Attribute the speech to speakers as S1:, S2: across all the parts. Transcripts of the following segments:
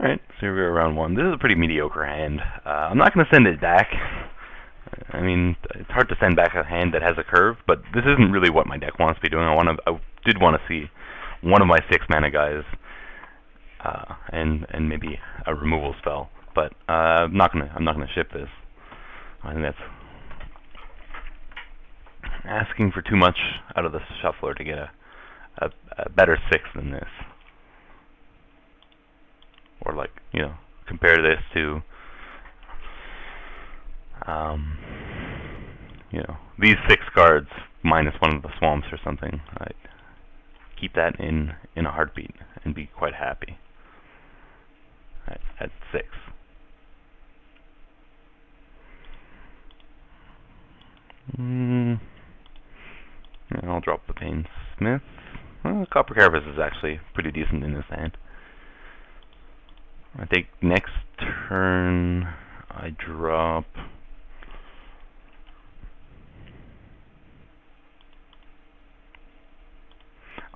S1: Alright, so here we are, round one. This is a pretty mediocre hand. I'm not going to send it back. I mean, it's hard to send back a hand that has a curve, but this isn't really what my deck wants to be doing. I did want to see one of my 6 mana guys, and maybe a removal spell, but I'm not gonna ship this. I think that's asking for too much out of the shuffler to get a better 6 than this. Or, like, you know, compare this to you know, these 6 cards minus one of the swamps or something. I'd keep that in a heartbeat and be quite happy at 6. I'll drop the Pain Smith. Well, Copper Carapace is actually pretty decent in this hand. I think next turn I drop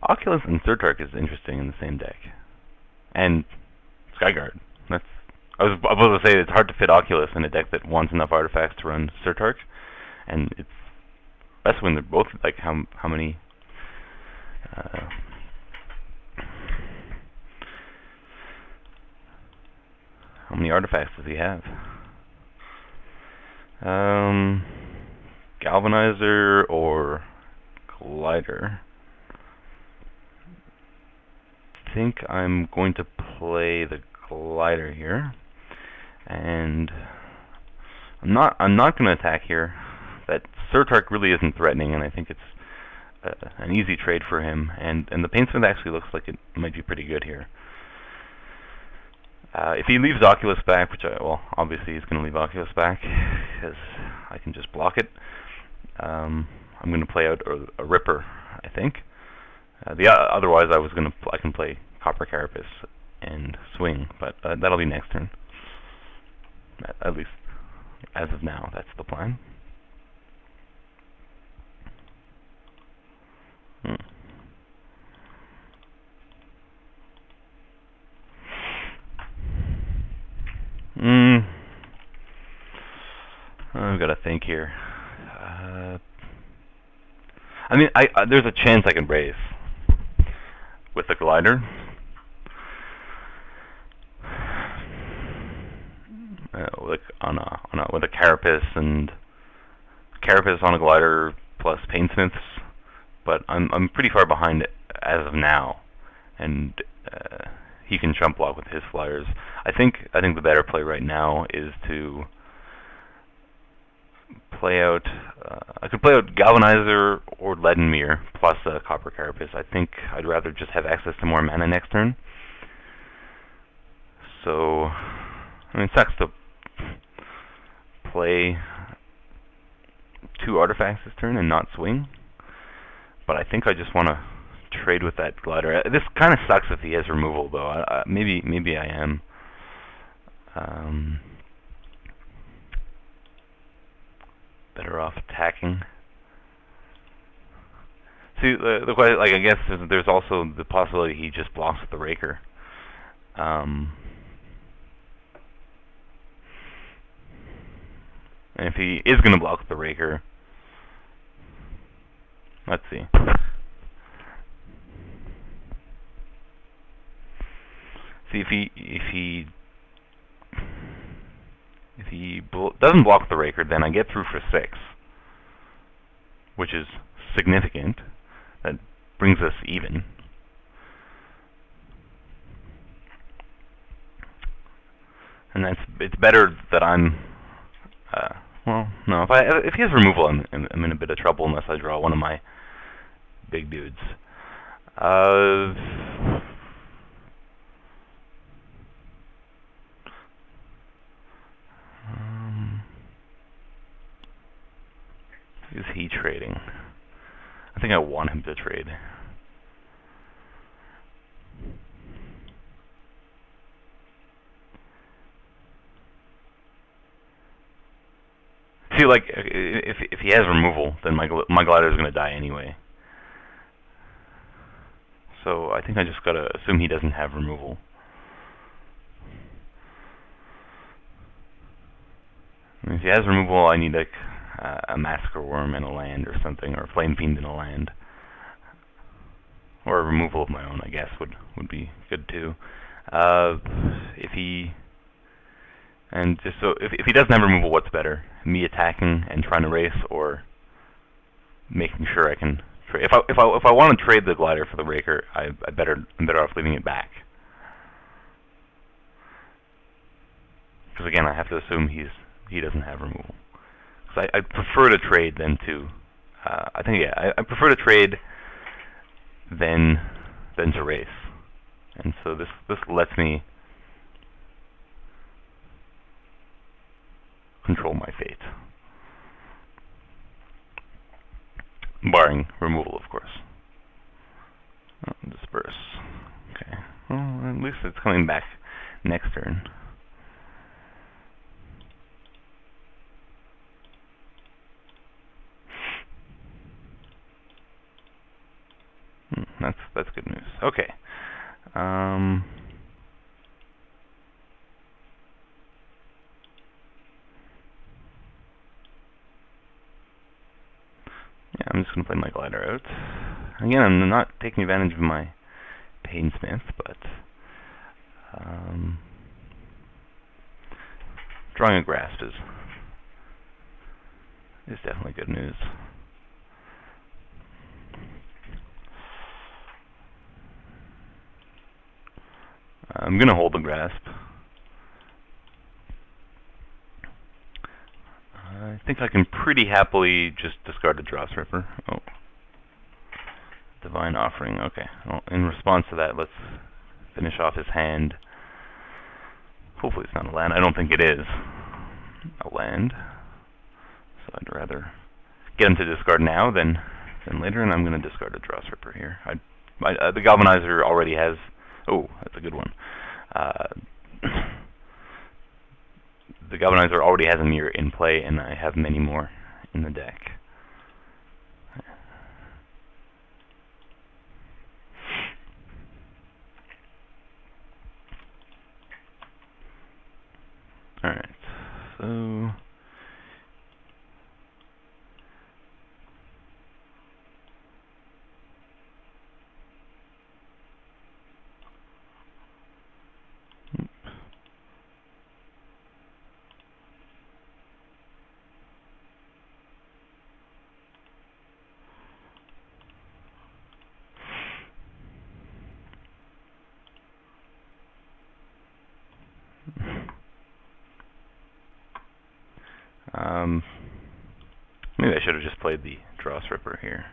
S1: Oculus and Surtark is interesting in the same deck, and Skyguard. I was about to say it's hard to fit Oculus in a deck that wants enough artifacts to run Surtark, and it's best when they're both like how many. How many artifacts does he have? Galvanizer or Glider? I think I'm going to play the Glider here, and I'm not going to attack here. That Surtark really isn't threatening, and I think it's an easy trade for him. And the Painsmith actually looks like it might be pretty good here. If he leaves Oculus back, which well, obviously he's going to leave Oculus back, because I can just block it. I'm going to play out a Ripper, I think. Otherwise, I can play Copper Carapace and swing, but that'll be next turn. At least, as of now, that's the plan. I've got to think here. I mean, there's a chance I can raise with the Glider. Like with a Carapace and Carapace on a Glider plus Painsmiths, but I'm pretty far behind as of now, and he can chump block with his flyers. I think the better play right now is to play out. I could play out Galvanizer or Leadenmere plus a Copper Carapace. I think I'd rather just have access to more mana next turn. So, I mean, it sucks to play 2 artifacts this turn and not swing, but I think I just want to trade with that Glider. This kind of sucks if he has removal, though. Maybe I am. Better off attacking. See, the question, like, I guess there's also the possibility he just blocks with the Raker. And if he is going to block with the Raker, let's see. See if he doesn't block the Raker, then I get through for 6, which is significant. That brings us even. And it's better that I'm. Well, no. If he has removal, I'm in a bit of trouble unless I draw one of my big dudes. Is he trading? I think I want him to trade. See, like, if he has removal, then my Glider is going to die anyway. So I think I just gotta assume he doesn't have removal. If he has removal, I need like a Massacre Worm in a land or something, or a Flame Fiend in a land. Or a removal of my own, I guess, would be good too. If he if he doesn't have removal, what's better? Me attacking and trying to race, or making sure I can trade? If I want to trade the Glider for the Raker, I'm better off leaving it back. Because again, I have to assume he doesn't have removal. Because I prefer to trade than to. I prefer to trade than to race, and so this lets me control my fate, barring removal, of course. Disperse. Okay. Well, at least it's coming back next turn. That's good news. Okay. Yeah, I'm just gonna play my Glider out. Again, I'm not taking advantage of my Painsmith, but drawing a Grasp is definitely good news. I'm going to hold the Grasp. I think I can pretty happily just discard the Dross Ripper. Oh. Divine Offering. Okay. Well, in response to that, let's finish off his hand. Hopefully it's not a land. I don't think it is a land. So I'd rather get him to discard now than later, and I'm going to discard the Dross Ripper here. The Galvanizer already has... Oh, that's a good one. The Galvanizer already has a mirror in play, and I have many more in the deck. Alright, so... Maybe I should have just played the Dross Ripper here.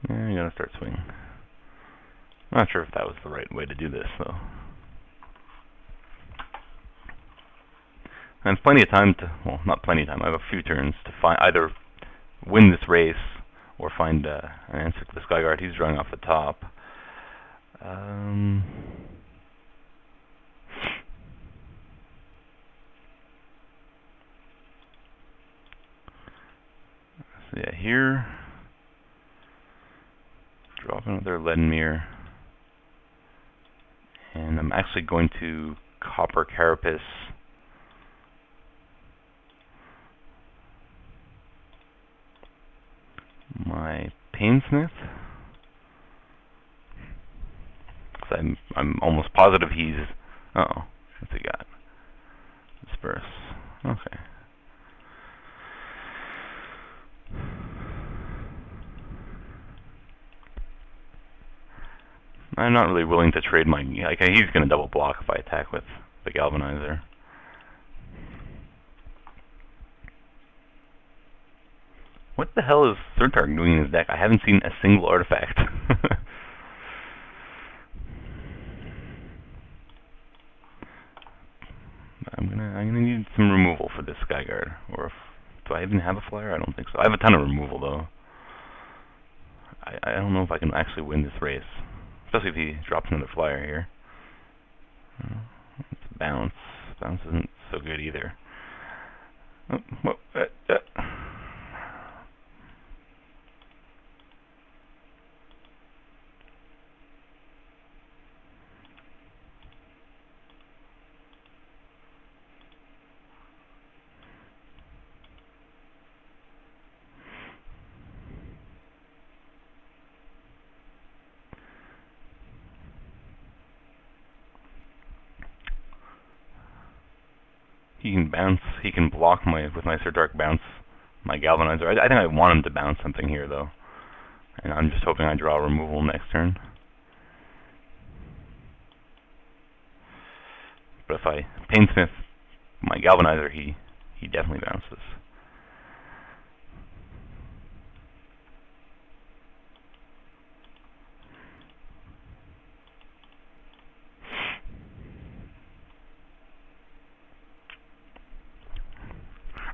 S1: Yeah, you gotta start swinging. I'm not sure if that was the right way to do this, though. I have plenty of time to, well, not plenty of time, I have a few turns to either win this race or find an answer to the Skyguard. He's drawing off the top. So yeah, here, drop another Leaden Mirror. And I'm actually going to Copper Carapace my Painsmith. I'm almost positive he's... Uh-oh. What's he got? Disperse. Okay. I'm not really willing to trade my... Like, he's going to double block if I attack with the Galvanizer. What the hell is Surtarg doing in his deck? I haven't seen a single artifact. I'm gonna need some removal for this Skyguard. Or do I even have a flyer? I don't think so. I have a ton of removal though. I don't know if I can actually win this race. Especially if he drops another flyer here. It's bounce. Bounce isn't so good either. Oh, whoa, He can bounce. He can block with my Sir Dark bounce my Galvanizer. I think I want him to bounce something here though, and I'm just hoping I draw removal next turn. But if I Painsmith my Galvanizer, he definitely bounces.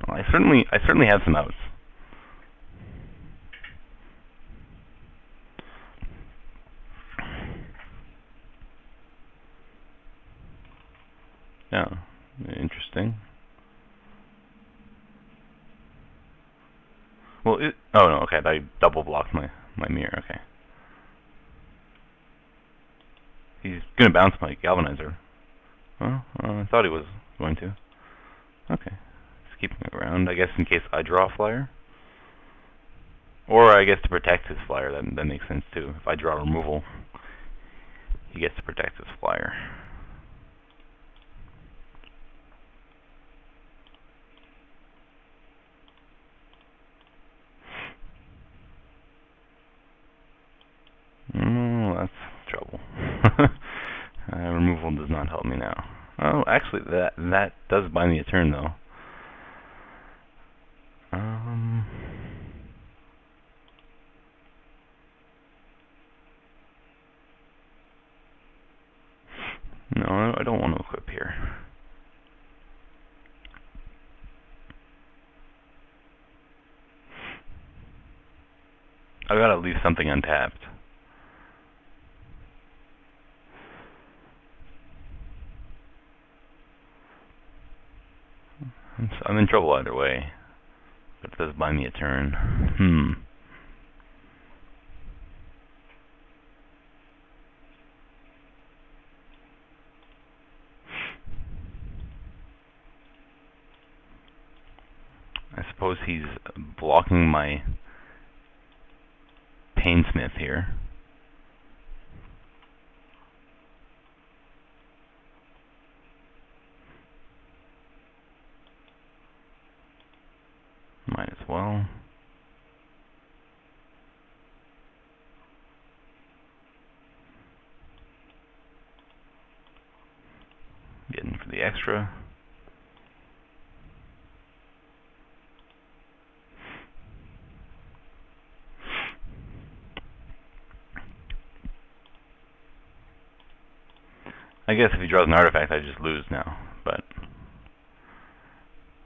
S1: Well, I certainly have some outs. Yeah, interesting. Well, oh no, okay, I double blocked my mirror. Okay, he's gonna bounce my Galvanizer. Well, I thought he was going to. Okay, just keeping it around, I guess, in case I draw a flyer. Or I guess to protect his flyer, that makes sense too. If I draw removal, he gets to protect his flyer. That's trouble. Removal does not help me now. Oh, actually, that does buy me a turn though. No, I don't want to equip here. I've got to leave something untapped. I'm in trouble either way, but it does buy me a turn. I suppose he's blocking my Painsmith here. Might as well. Getting for the extra. I guess if he draws an artifact, I just lose now, but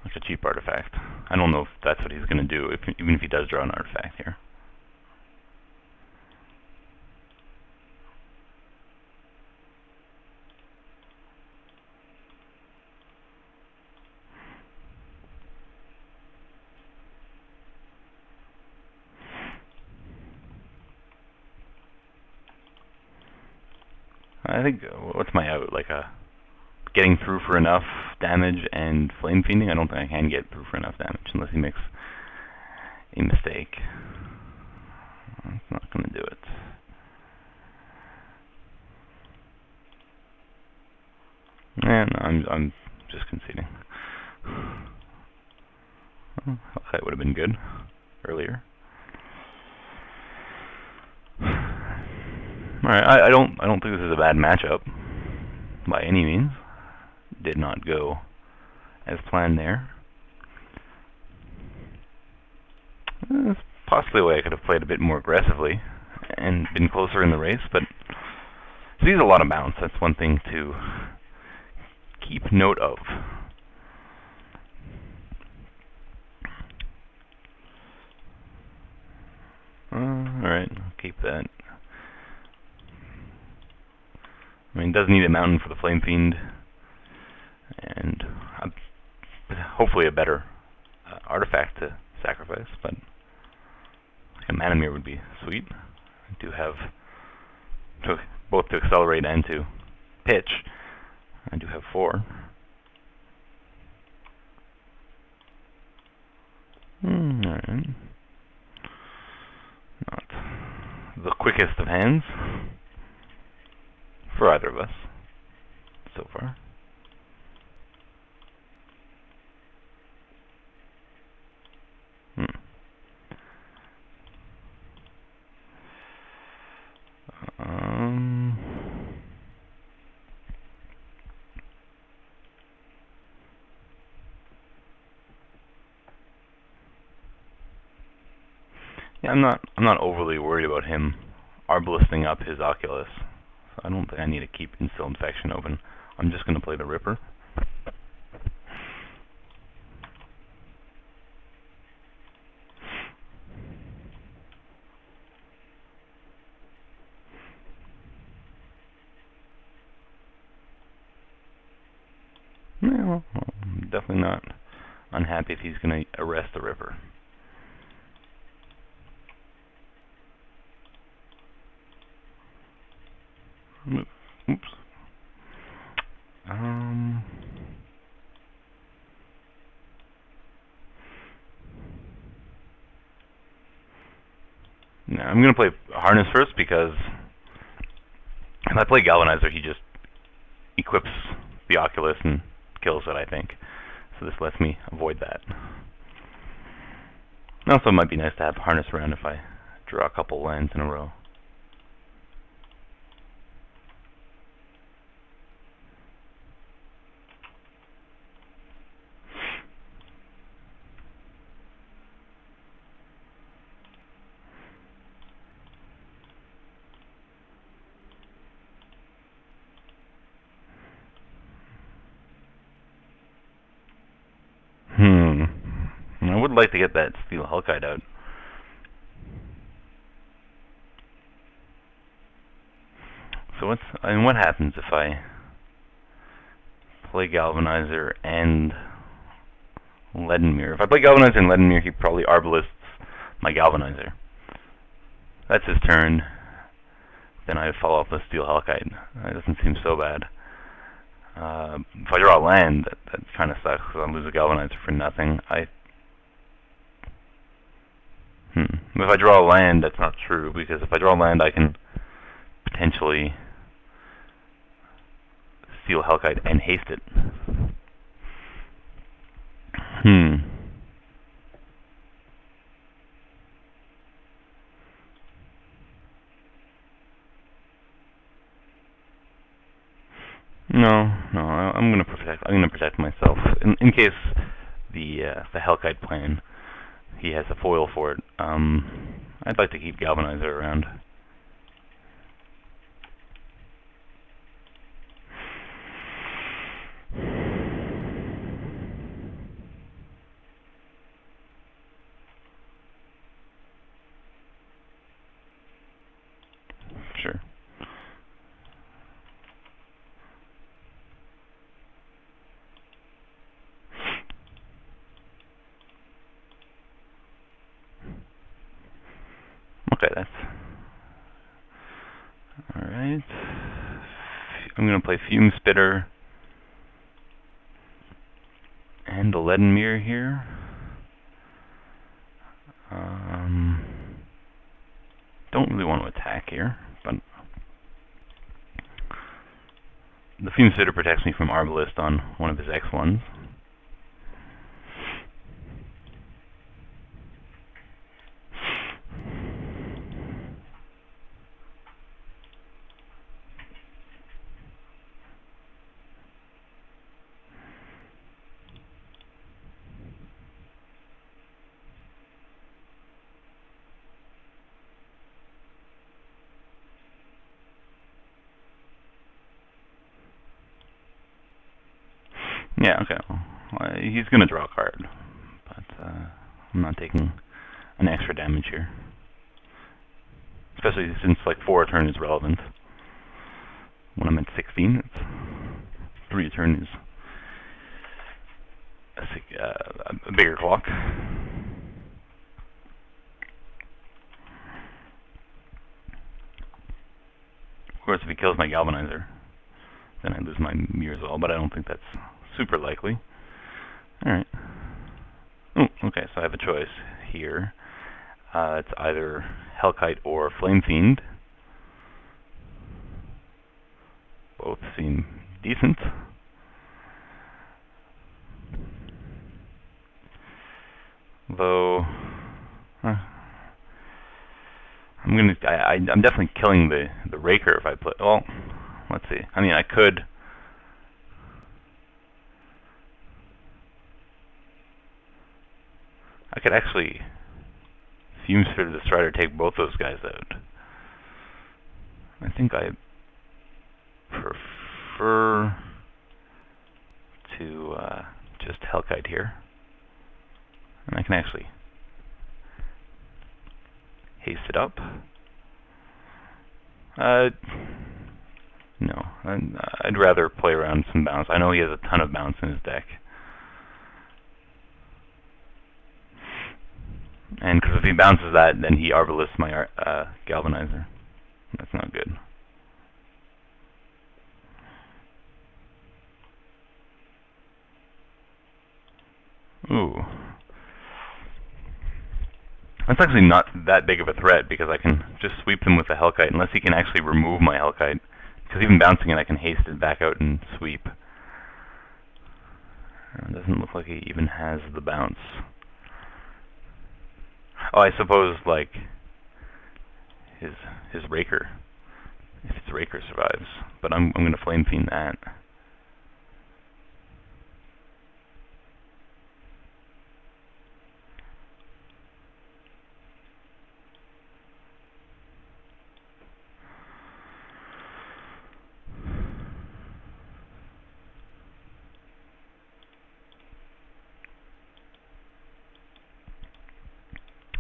S1: like a cheap artifact. I don't know if that's what he's going to do, even if he does draw an artifact here. I think, what's my out? Like getting through for enough damage and Flame Fiending? I don't think I can get through for enough damage unless he makes a mistake. It's not going to do it. Yeah, no, I'm just conceding. Well, that would have been good earlier. Alright, I don't think this is a bad matchup by any means. Did not go as planned there. There's possibly a way I could have played a bit more aggressively and been closer in the race, but he's a lot of bounce. That's one thing to keep note of. Alright, I'll keep that. I mean, it does need a mountain for the Flame Fiend, and hopefully a better artifact to sacrifice, but like a Mana Mirror would be sweet. I do have both to accelerate and to pitch. I do have 4. Alright. Not the quickest of hands for either of us so far. Yeah, I'm not overly worried about him arbalisting up his Oculus. So I don't think I need to keep Instill Infection open. I'm just going to play the Ripper. Yeah, well, I'm definitely not unhappy if he's going to arrest the Ripper. Oops. No, I'm going to play Harness first because if I play Galvanizer, he just equips the Oculus and kills it, I think. So this lets me avoid that. Also, it might be nice to have Harness around if I draw a couple lands in a row. I would like to get that Steel Hellkite out. So what happens if I play Galvanizer and Leaden Mirror? If I play Galvanizer and Leaden Mirror, he probably arbalists my Galvanizer. That's his turn. Then I follow up with Steel Hellkite. That doesn't seem so bad. If I draw a land, that kind of sucks because I'll lose a Galvanizer for nothing. If I draw a land, that's not true, because if I draw a land, I can potentially Steel Hellkite and haste it. No, I'm gonna protect myself in case the Hellkite plan, he has a foil for it. I'd like to keep Galvanizer around. Sure. Okay, that's alright. I'm going to play Fume Spitter and a Leaden Mirror here. Don't really want to attack here, but the Fume Spitter protects me from Arbalist on one of his X1s. Yeah, okay. Well, he's going to draw a card, but I'm not taking an extra damage here. Especially since like 4 turn is relevant. when I'm at 16. It's 3 a turn is a bigger clock. Of course, if he kills my galvanizer, then I lose my mirror as well, but I don't think that's super likely. Alright. Oh, okay, so I have a choice here. It's either Hellkite or Flame Fiend. Both seem decent. Though I'm definitely killing the Raker if I play. Well, let's see. I mean, I could. I could actually Fume Sphere the Strider, take both those guys out. I think I prefer to just Hellkite here. And I can actually haste it up. No, I'd rather play around some bounce. I know he has a ton of bounce in his deck. And because if he bounces that, then he arbalists my galvanizer. That's not good. Ooh. That's actually not that big of a threat, because I can just sweep them with the Hellkite, unless he can actually remove my Hellkite. Because even bouncing it, I can haste it back out and sweep. It doesn't look like he even has the bounce. Oh, I suppose, like, his Raker, if his Raker survives. But I'm going to Flame Fiend that.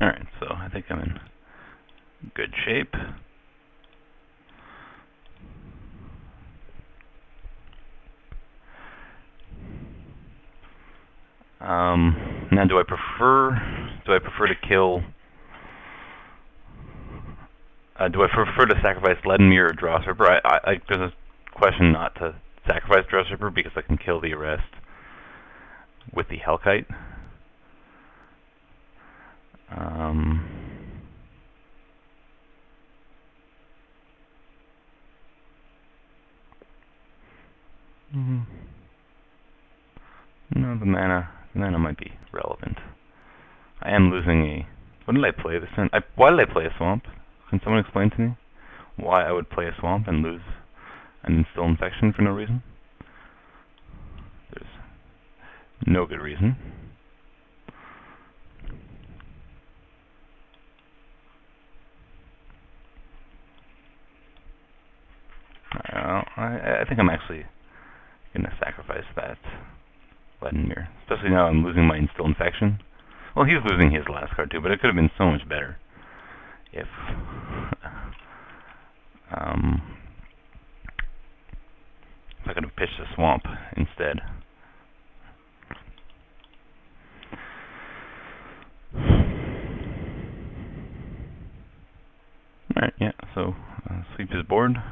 S1: Alright, so I think I'm in good shape. Now do I prefer to kill do I prefer to sacrifice Leaden Mirror or Dross Ripper? There's a question not to sacrifice Dross Ripper because I can kill the Arrest with the Hellkite. No, the mana might be relevant. I am losing a... What did I play this turn? Why did I play a Swamp? Can someone explain to me why I would play a Swamp and lose an Instill Infection for no reason? There's no good reason. I think I'm actually going to sacrifice that Leaden Mirror. Especially now I'm losing my Instill Infection. Well, he's losing his last card too, but it could have been so much better if I could have pitched a Swamp instead. Alright, yeah, so sweep his board.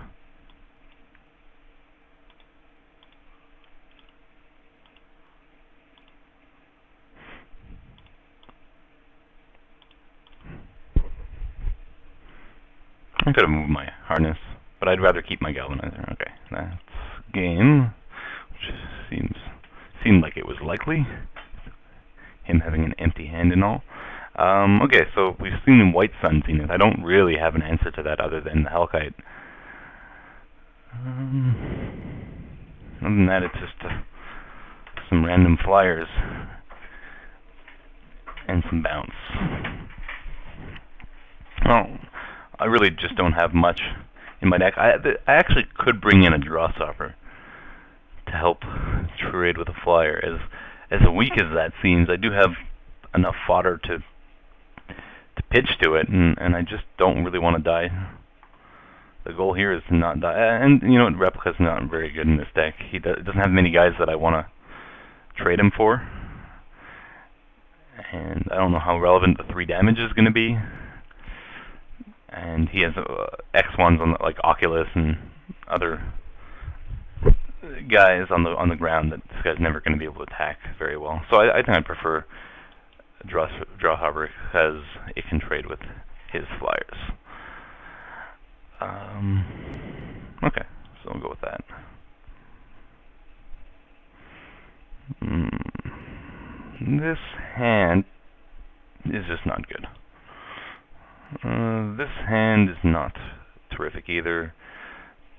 S1: I could have moved my Harness, but I'd rather keep my Galvanizer. Okay, that's game, which seemed like it was likely. Him having an empty hand and all. Okay, so we've seen White Sun Zenith. I don't really have an answer to that other than the Hellkite. Other than that, it's just some random flyers and some bounce. Well, I really just don't have much in my deck. I actually could bring in a Draw Stopper to help trade with a flyer. As weak as that seems, I do have enough fodder to pitch to it, and I just don't really want to die The goal here is to not die. And you know what? Replica's not very good in this deck. He doesn't have many guys that I want to trade him for. And I don't know how relevant the 3 damage is going to be. And he has X1s on like Oculus and other guys on the ground that this guy's never going to be able to attack very well. So I think I'd prefer Drawhopper because it can trade with his flyers. Okay, so we'll go with that. This hand is just not good. This hand is not terrific either,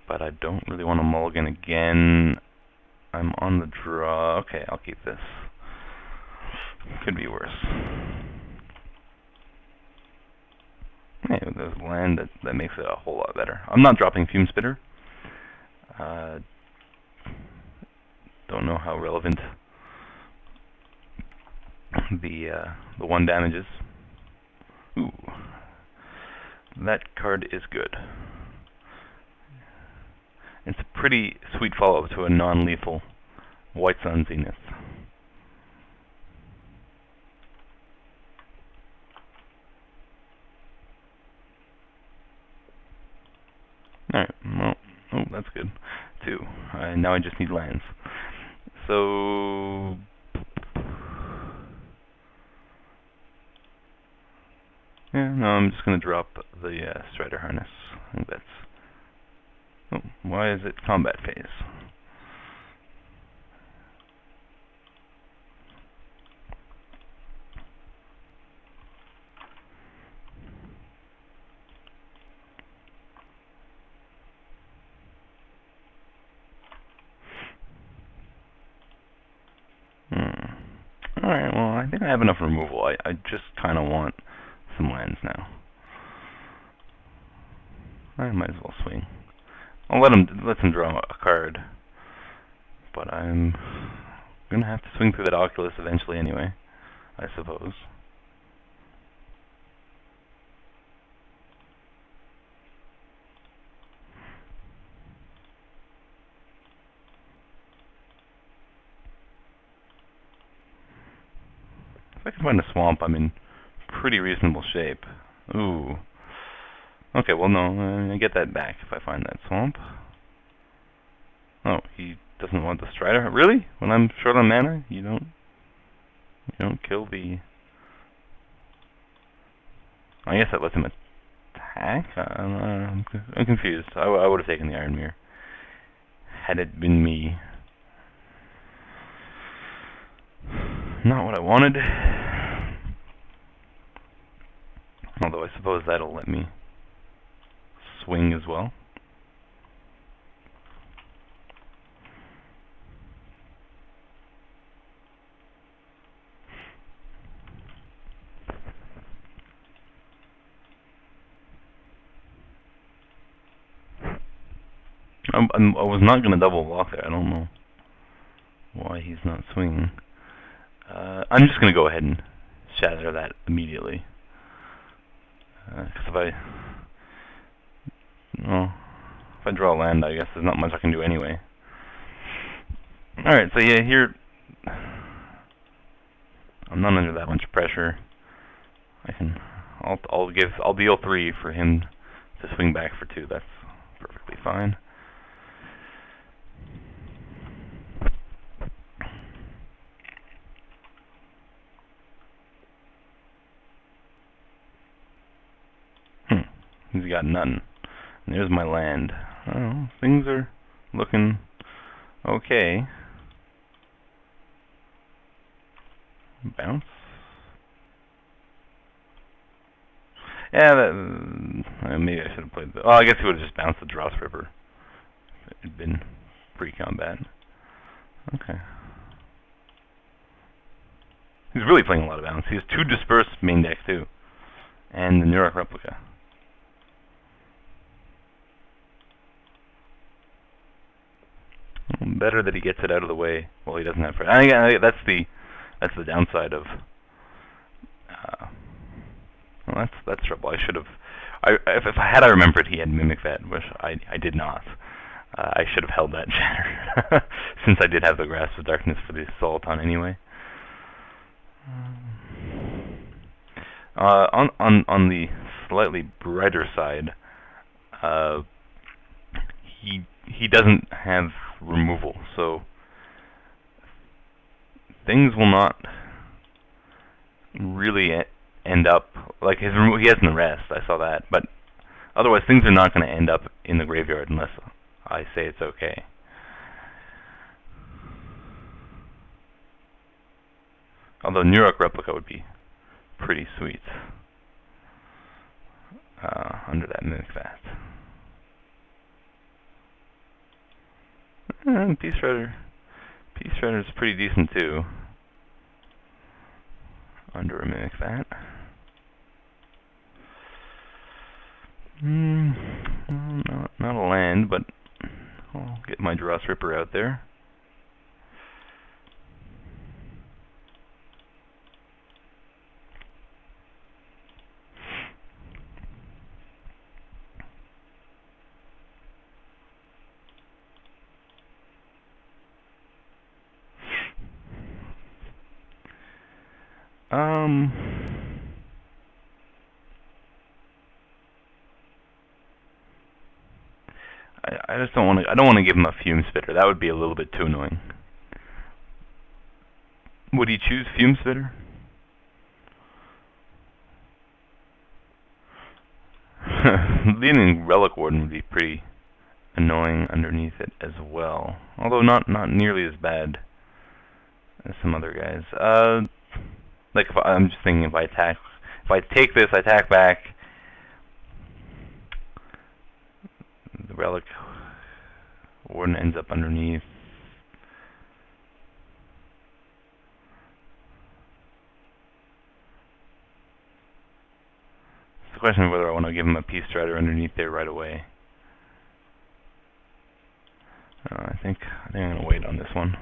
S1: but I don't really want to mulligan again. I'm on the draw. Okay, I'll keep this. Could be worse. Hey, there's land that makes it a whole lot better. I'm not dropping Fume Spitter. Don't know how relevant the 1 damage is. Ooh, that card is good. It's a pretty sweet follow-up to a non-lethal White Sun Zenith. Alright, well, oh, that's good. 2. Now I just need lands. So yeah, no, I'm just going to drop the Strider Harness. I think that's... Oh, why is it combat phase? Alright, well, I think I have enough removal. I just kind of want some lands now. I might as well swing. I'll let him draw a card, but I'm gonna have to swing through that Oculus eventually anyway, I suppose. If I can find a swamp, I'm in pretty reasonable shape. Ooh. Okay, well no, I get that back if I find that swamp. Oh, he doesn't want the Strider? Really? When I'm short on mana, you don't kill the... I guess that lets him attack? I'm confused. I would have taken the Iron Mirror had it been me. Not what I wanted. Although I suppose that'll let me swing as well. I was not going to double block there. I don't know why he's not swinging. I'm just going to go ahead and shatter that immediately. Because if I draw a land, I guess there's not much I can do anyway. Alright, so yeah, here I'm not under that much pressure. I'll deal 3 for him to swing back for 2. That's perfectly fine. He's got nothing. And there's my land. Oh, things are looking okay. Bounce. Yeah, maybe I should have played the... Oh, I guess he would have just bounced the Dross River if it had been pre-combat. Okay. He's really playing a lot of bounce. He has 2 dispersed main decks too. And the Neuroc Replica. Better that he gets it out of the way while he doesn't have... I think that's the downside of... well, that's trouble. if I had remembered he had Mimic Vet, which I did not. I should have held that Shatter, since I did have the Grasp of Darkness for the Soliton anyway. On the slightly brighter side, he doesn't have removal, so things will not really end up like he hasn't the rest. I saw that, but otherwise things are not going to end up in the graveyard unless I say it's okay. Although Nurok Replica would be pretty sweet under that Mimic Vat. And Peace Shredder is pretty decent too under a Mimic Vat. Not a land, but I'll get my Dross Ripper out there. I just don't want to. I don't want to give him a Fume Spitter. That would be a little bit too annoying. Would he choose Fume Spitter? Leaning Relic Warden would be pretty annoying underneath it as well. Although not nearly as bad as some other guys. Like I'm just thinking if I take this, I attack back. The Relic Warden ends up underneath. It's the question of whether I want to give him a Peace Strider underneath there right away. I think I'm going to wait on this one.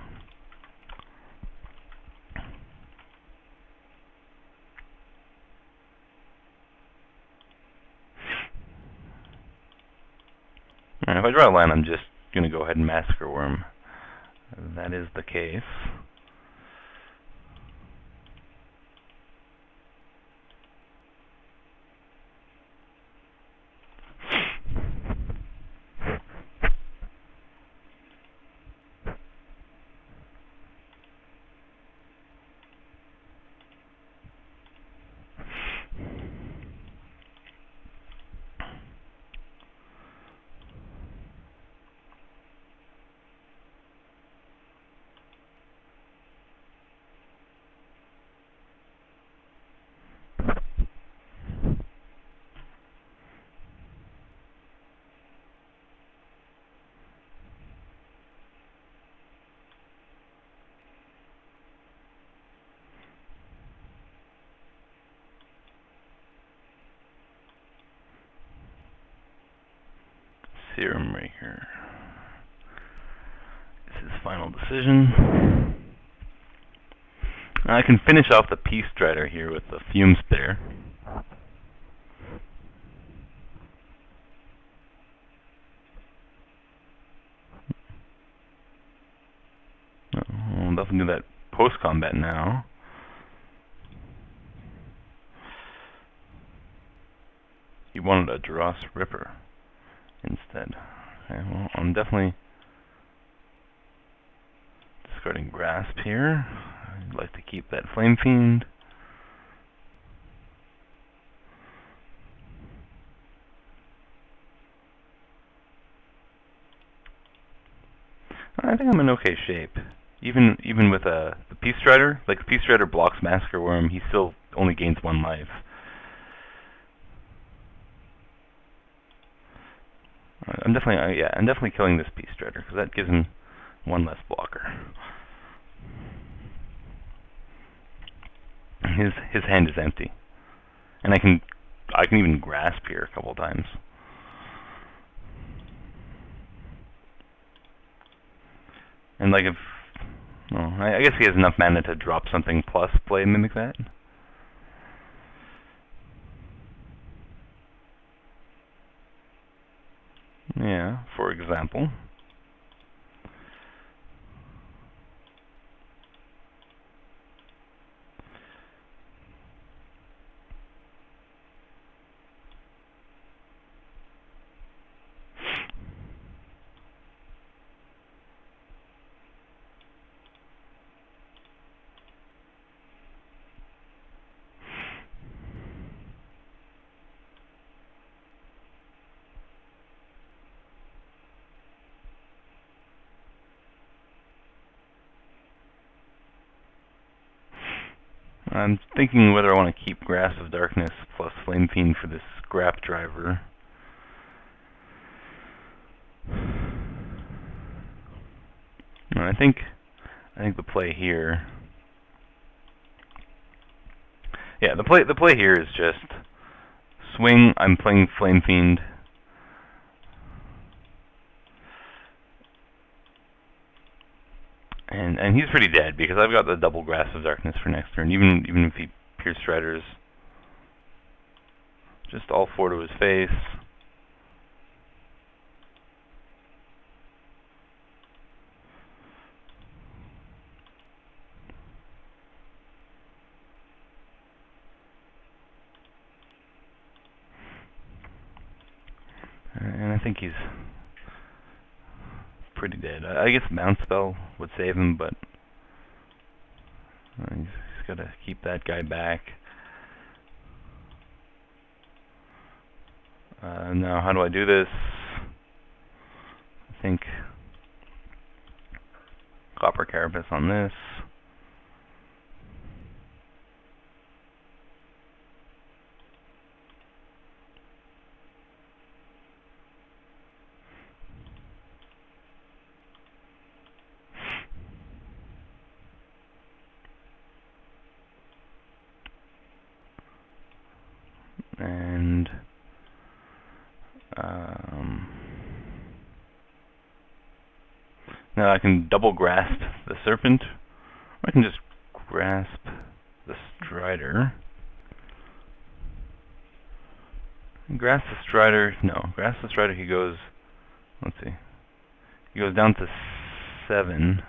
S1: If I draw a land, I'm just going to go ahead and Massacre Worm. That is the case. Serum Raker. This is final decision. I can finish off the Peace Strider here with the Fume Spitter. I'll definitely do that post-combat now. He wanted a Dross Ripper instead. Okay, well, I'm definitely discarding Grasp here. I'd like to keep that Flame Fiend. I think I'm in okay shape. Even with the Peace Strider, like the Peace Strider blocks Massacre Worm, he still only gains 1 life. I'm definitely killing this Peace Strider because that gives him 1 less blocker. His hand is empty, and I can even Grasp here a couple times. And like I guess he has enough mana to drop something plus play Mimic Vat. for example. I'm thinking whether I want to keep Grasp of Darkness plus Flame Fiend for this scrap driver. And I think the play here. Yeah, the play here is just swing. I'm playing Flame Fiend. And he's pretty dead because I've got the double Grasp of Darkness for next turn. Even if he Pierce Striders, just all 4 to his face. And I think he's pretty dead. I guess Bounce Spell would save him, but he's got to keep that guy back. Now, how do I do this? I think Copper Carapace on this. And now I can double grasp the Serpent, or I can just grasp the Strider. Grasp the Strider, no, grasp the Strider, he goes, let's see, he goes down to 7.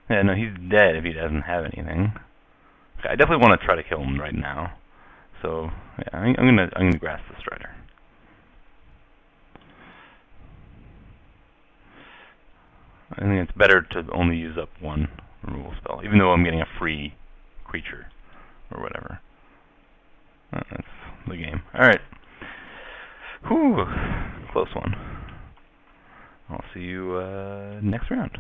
S1: Yeah, no, he's dead if he doesn't have anything. Okay, I definitely want to try to kill him right now. So yeah, I'm gonna grasp the Strider. I think it's better to only use up 1 removal spell, even though I'm getting a free creature or whatever. That's the game. All right. Whew, close one. I'll see you next round.